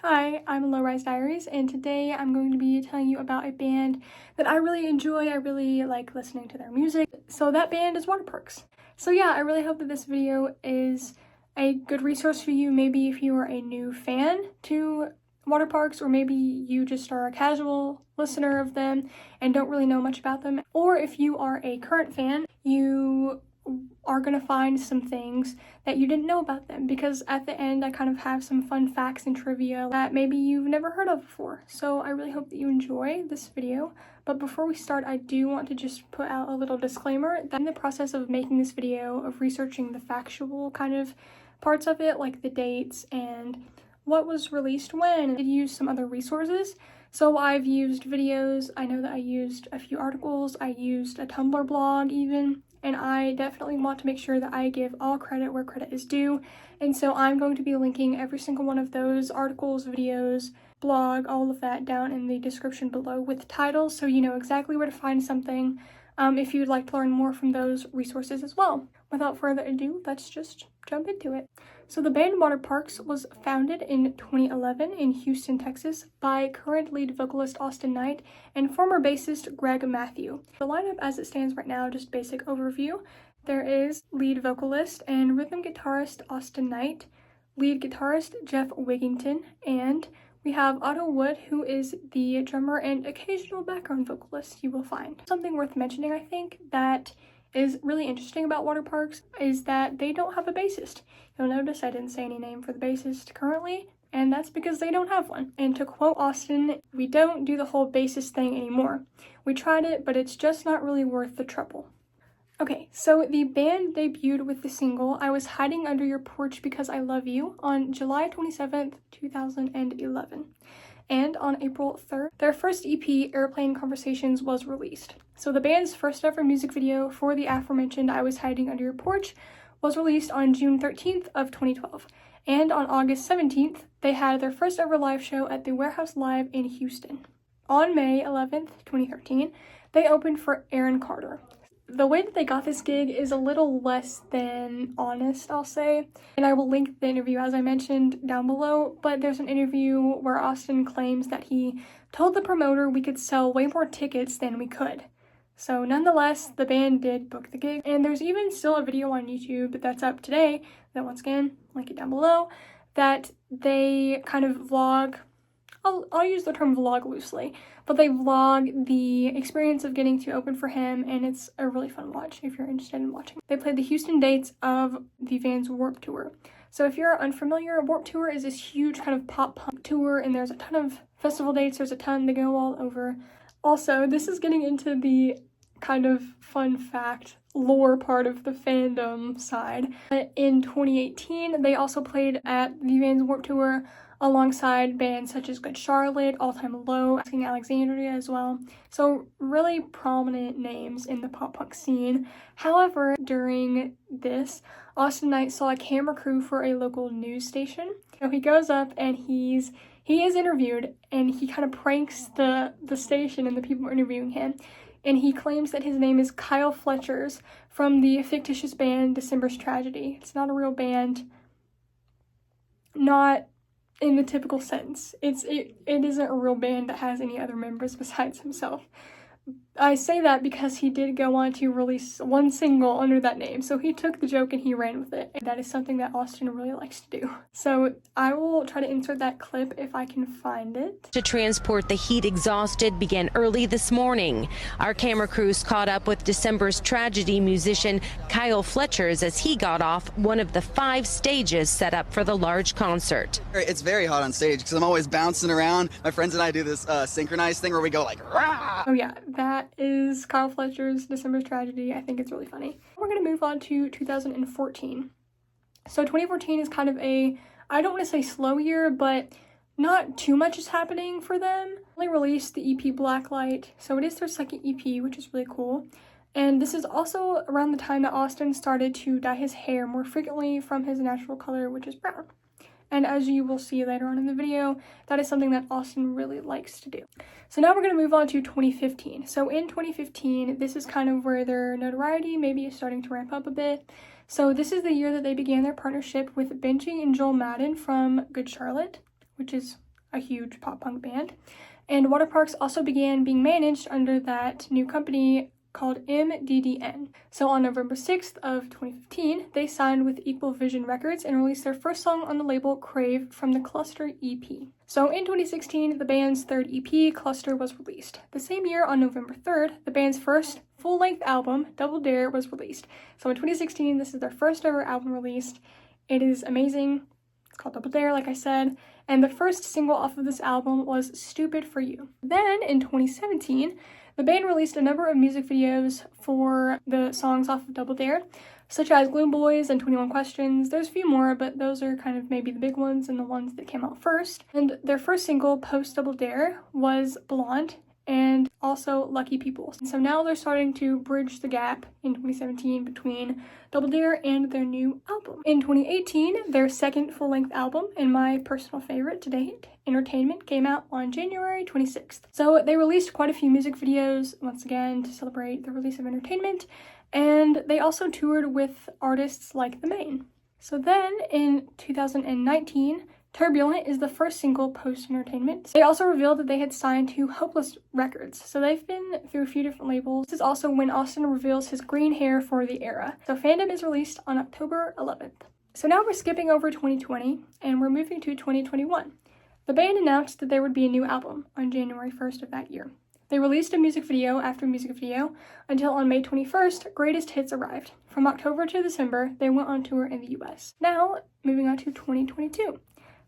Hi, I'm Low Rise Diaries, and today I'm going to be telling you about a band that I really enjoy. I really like listening to their music. So that band is Waterparks. So yeah, I really hope that this video is a good resource for you. Maybe if you are a new fan to Waterparks, or maybe you just are a casual listener of them and don't really know much about them. Or if you are a current fan, you are going to find some things that you didn't know about them, because at the end I kind of have some fun facts and trivia that maybe you've never heard of before. So I really hope that you enjoy this video. But before we start, I do want to just put out a little disclaimer that in the process of making this video, of researching the factual kind of parts of it, like the dates and what was released when, I did use some other resources. So I've used videos, I know that I used a few articles, I used a Tumblr blog even, and I definitely want to make sure that I give all credit where credit is due. And so I'm going to be linking every single one of those articles, videos, blog, all of that down in the description below with titles, so you know exactly where to find something if you'd like to learn more from those resources as well. Without further ado, let's just jump into it. So the band Waterparks was founded in 2011 in Houston, Texas by current lead vocalist Austin Knight and former bassist Greg Matthew. The lineup as it stands right now, just basic overview. There is lead vocalist and rhythm guitarist Austin Knight, lead guitarist Jeff Wigington, and we have Otto Wood, who is the drummer and occasional background vocalist you will find. Something worth mentioning, I think, that is really interesting about Waterparks is that they don't have a bassist. You'll notice I didn't say any name for the bassist currently, and that's because they don't have one. And to quote Austin, we don't do the whole bassist thing anymore. We tried it, but it's just not really worth the trouble. Okay, so the band debuted with the single I Was Hiding Under Your Porch Because I Love You on July 27th, 2011. And on April 3rd, their first EP, Airplane Conversations, was released. So the band's first ever music video for the aforementioned I Was Hiding Under Your Porch was released on June 13th of 2012. And on August 17th, they had their first ever live show at the Warehouse Live in Houston. On May 11th, 2013, they opened for Aaron Carter. The way that they got this gig is a little less than honest, I'll say, and I will link the interview as I mentioned down below, but there's an interview where Austin claims that he told the promoter we could sell way more tickets than we could. So nonetheless, the band did book the gig, and there's even still a video on YouTube that's up today, that once again, link it down below, that they kind of vlog. I'll use the term vlog loosely, but they vlog the experience of getting to open for him, and it's a really fun watch if you're interested in watching. They played the Houston dates of the band's Warped Tour. So if you're unfamiliar, Warped Tour is this huge kind of pop punk tour, and there's a ton of festival dates, there's a ton, they go all over. Also, this is getting into the kind of fun fact lore part of the fandom side. In 2018, they also played at the band's Warped Tour alongside bands such as Good Charlotte, All Time Low, Asking Alexandria as well. So really prominent names in the pop punk scene. However, during this, Austin Knight saw a camera crew for a local news station. So he goes up and he is interviewed, and he kind of pranks the station and the people interviewing him. And he claims that his name is Kyle Fletchers from the fictitious band December's Tragedy. It's not a real band. Not in the typical sense. It isn't a real band that has any other members besides himself. I say that because he did go on to release one single under that name, so he took the joke and he ran with it, and that is something that Austin really likes to do. So I will try to insert that clip if I can find it. To transport the heat exhausted began early this morning. Our camera crews caught up with December's Tragedy musician Kyle Fletchers as he got off one of the 5 stages set up for the large concert. It's very hot on stage because I'm always bouncing around. My friends and I do this synchronized thing where we go like, rah! Oh yeah, that is Kyle Fletcher's December's Tragedy. I think it's really funny. We're going to move on to 2014. So 2014 is kind of a, I don't want to say slow year, but not too much is happening for them. They released the EP Blacklight, so it is their second EP, which is really cool. And this is also around the time that Austin started to dye his hair more frequently from his natural color, which is brown. And as you will see later on in the video, that is something that Austin really likes to do. So now we're going to move on to 2015. So in 2015, this is kind of where their notoriety maybe is starting to ramp up a bit. So this is the year that they began their partnership with Benji and Joel Madden from Good Charlotte, which is a huge pop punk band. And Waterparks also began being managed under that new company called MDDN. So on November 6th of 2015, they signed with Equal Vision Records and released their first song on the label, Crave, from the Cluster EP. So in 2016, the band's third EP, Cluster, was released. The same year, on November 3rd, the band's first full-length album, Double Dare, was released. So in 2016, this is their first ever album released. It is amazing. It's called Double Dare, like I said. And the first single off of this album was Stupid for You. Then in 2017, the band released a number of music videos for the songs off of Double Dare, such as Gloom Boys and 21 Questions. There's a few more, but those are kind of maybe the big ones and the ones that came out first. And their first single, post Double Dare, was Blonde, and also Lucky People. And so now they're starting to bridge the gap in 2017 between Double Dare and their new album. In 2018, their second full-length album, and my personal favorite to date, Entertainment, came out on January 26th. So they released quite a few music videos, once again, to celebrate the release of Entertainment, and they also toured with artists like The Maine. So then, in 2019, Turbulent is the first single post-Entertainment. They also revealed that they had signed to Hopeless Records, so they've been through a few different labels. This is also when Austin reveals his green hair for The Era. So Fandom is released on October 11th. So now we're skipping over 2020, and we're moving to 2021. The band announced that there would be a new album on January 1st of that year. They released a music video after music video until on May 21st, Greatest Hits arrived. From October to December, they went on tour in the US. Now, moving on to 2022.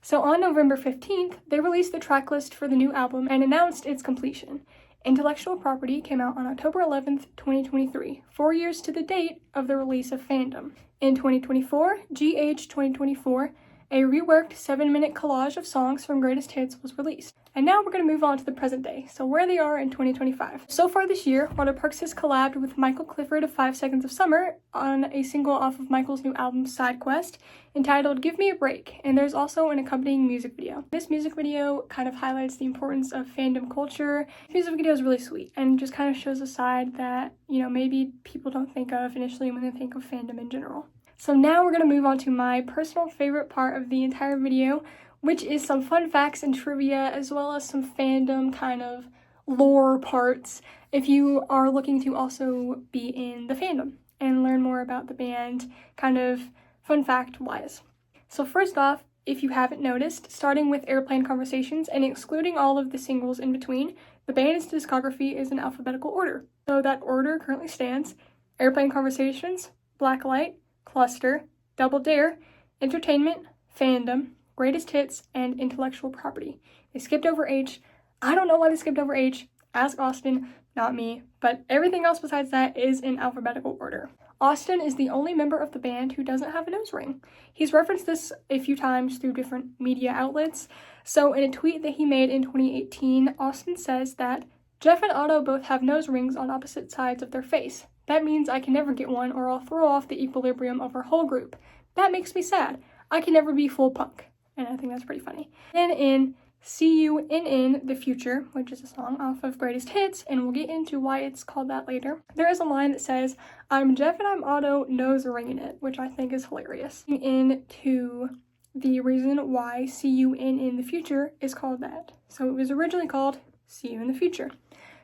So on November 15th, they released the track list for the new album and announced its completion. Intellectual Property came out on October 11th, 2023, 4 years to the date of the release of Fandom. In 2024, GH 2024, a reworked 7-minute collage of songs from Greatest Hits was released. And now we're going to move on to the present day, so where they are in 2025. So far this year, Waterparks has collabed with Michael Clifford of 5 Seconds of Summer on a single off of Michael's new album, Side Quest, entitled Give Me a Break, and there's also an accompanying music video. This music video kind of highlights the importance of fandom culture. The music video is really sweet and just kind of shows a side that, maybe people don't think of initially when they think of fandom in general. So now we're going to move on to my personal favorite part of the entire video, which is some fun facts and trivia, as well as some fandom kind of lore parts, if you are looking to also be in the fandom and learn more about the band, kind of fun fact-wise. So first off, if you haven't noticed, starting with Airplane Conversations and excluding all of the singles in between, the band's discography is in alphabetical order. So that order currently stands: Airplane Conversations, Blacklight, Cluster, Double Dare, Entertainment, Fandom, Greatest Hits, and Intellectual Property. They skipped over H. I don't know why they skipped over H. Ask Austin, not me. But everything else besides that is in alphabetical order. Austin is the only member of the band who doesn't have a nose ring. He's referenced this a few times through different media outlets. So in a tweet that he made in 2018, Austin says that Jeff and Otto both have nose rings on opposite sides of their face. That means I can never get one, or I'll throw off the equilibrium of our whole group. That makes me sad. I can never be full punk. And I think that's pretty funny. Then in See You in the Future, which is a song off of Greatest Hits, and we'll get into why it's called that later, there is a line that says, I'm Jeff and I'm Otto, nose ringing it, which I think is hilarious. Into the reason why See You in the Future is called that. So it was originally called See You in the Future.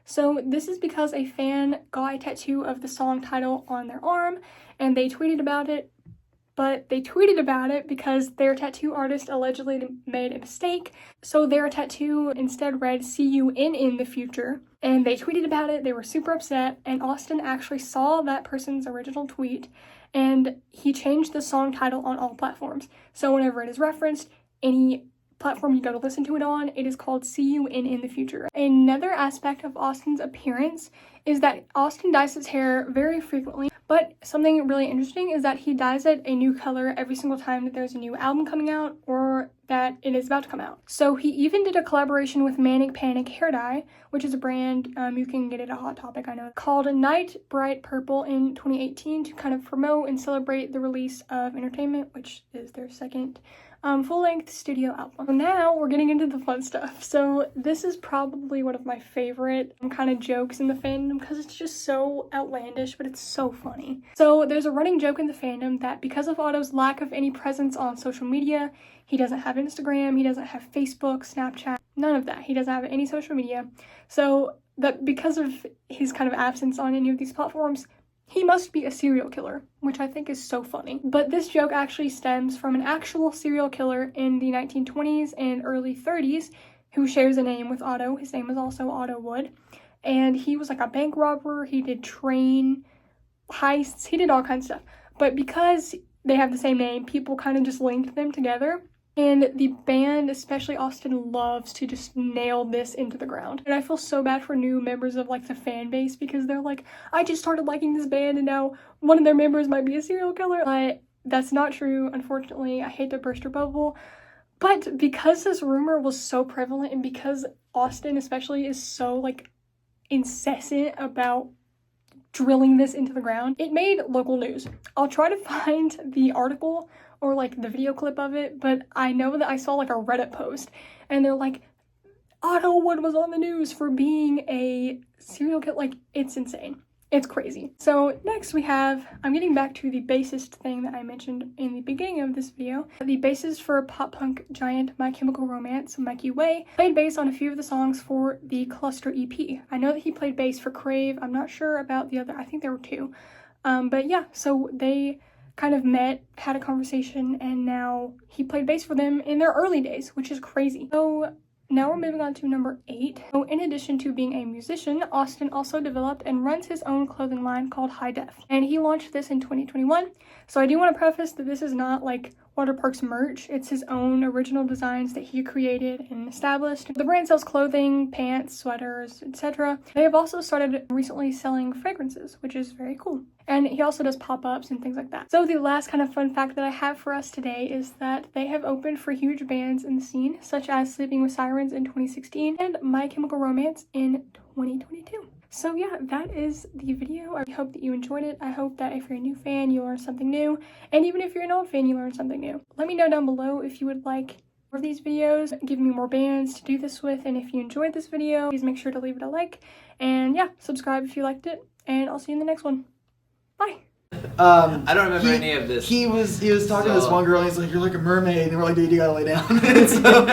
So this is because a fan got a tattoo of the song title on their arm, and they tweeted about it, but they tweeted about it because their tattoo artist allegedly made a mistake. So their tattoo instead read See You in the Future, and they tweeted about it. They were super upset, and Austin actually saw that person's original tweet, and he changed the song title on all platforms. So whenever it is referenced, any platform you go to listen to it on, it is called See You in the Future. Another aspect of Austin's appearance is that Austin dyes his hair very frequently, but something really interesting is that he dyes it a new color every single time that there's a new album coming out or that it is about to come out. So he even did a collaboration with Manic Panic Hair Dye, which is a brand, you can get it at Hot Topic, I know, called Night Bright Purple in 2018 to kind of promote and celebrate the release of Entertainment, which is their second full-length studio album. So now we're getting into the fun stuff. So this is probably one of my favorite kind of jokes in the fandom because it's just so outlandish, but it's so funny. So there's a running joke in the fandom that because of Otto's lack of any presence on social media, he doesn't have Instagram, he doesn't have Facebook, Snapchat, none of that. He doesn't have any social media. So that because of his kind of absence on any of these platforms, he must be a serial killer, which I think is so funny. But this joke actually stems from an actual serial killer in the 1920s and early 30s who shares a name with Otto. His name is also Otto Wood. And he was like a bank robber. He did train heists. He did all kinds of stuff. But because they have the same name, people kind of just linked them together. And the band, especially Austin, loves to just nail this into the ground. And I feel so bad for new members of like the fan base because they're like, I just started liking this band and now one of their members might be a serial killer. But that's not true, unfortunately. I hate to burst your bubble. But because this rumor was so prevalent and because Austin especially is so like incessant about drilling this into the ground, it made local news. I'll try to find the article or like the video clip of it, but I know that I saw like a Reddit post and they're like, Otto Wood was on the news for being a serial killer. Like, it's insane. It's crazy. So next we have, I'm getting back to the bassist thing that I mentioned in the beginning of this video. The bassist for pop punk giant My Chemical Romance, Mikey Way, played bass on a few of the songs for the Cluster EP. I know that he played bass for Crave. I'm not sure about the other, I think there were two. But yeah, so they kind of met, had a conversation, and now he played bass for them in their early days, which is crazy. So now we're moving on to number 8. So in addition to being a musician, Austin also developed and runs his own clothing line called High Def. And he launched this in 2021. So I do want to preface that this is not like Waterparks merch. It's his own original designs that he created and established. The brand sells clothing, pants, sweaters, etc. They have also started recently selling fragrances, which is very cool. And he also does pop-ups and things like that. So the last kind of fun fact that I have for us today is that they have opened for huge bands in the scene, such as Sleeping with Sirens in 2016 and My Chemical Romance in 2022. So yeah, that is the video. I hope that you enjoyed it. I hope that if you're a new fan, you learned something new. And even if you're an old fan, you learned something new. Let me know down below if you would like more of these videos, give me more bands to do this with. And if you enjoyed this video, please make sure to leave it a like. And yeah, subscribe if you liked it. And I'll see you in the next one. Bye. I don't remember any of this. He was talking to this one girl and he's like, you're like a mermaid. And we're like, dude, you gotta lay down. So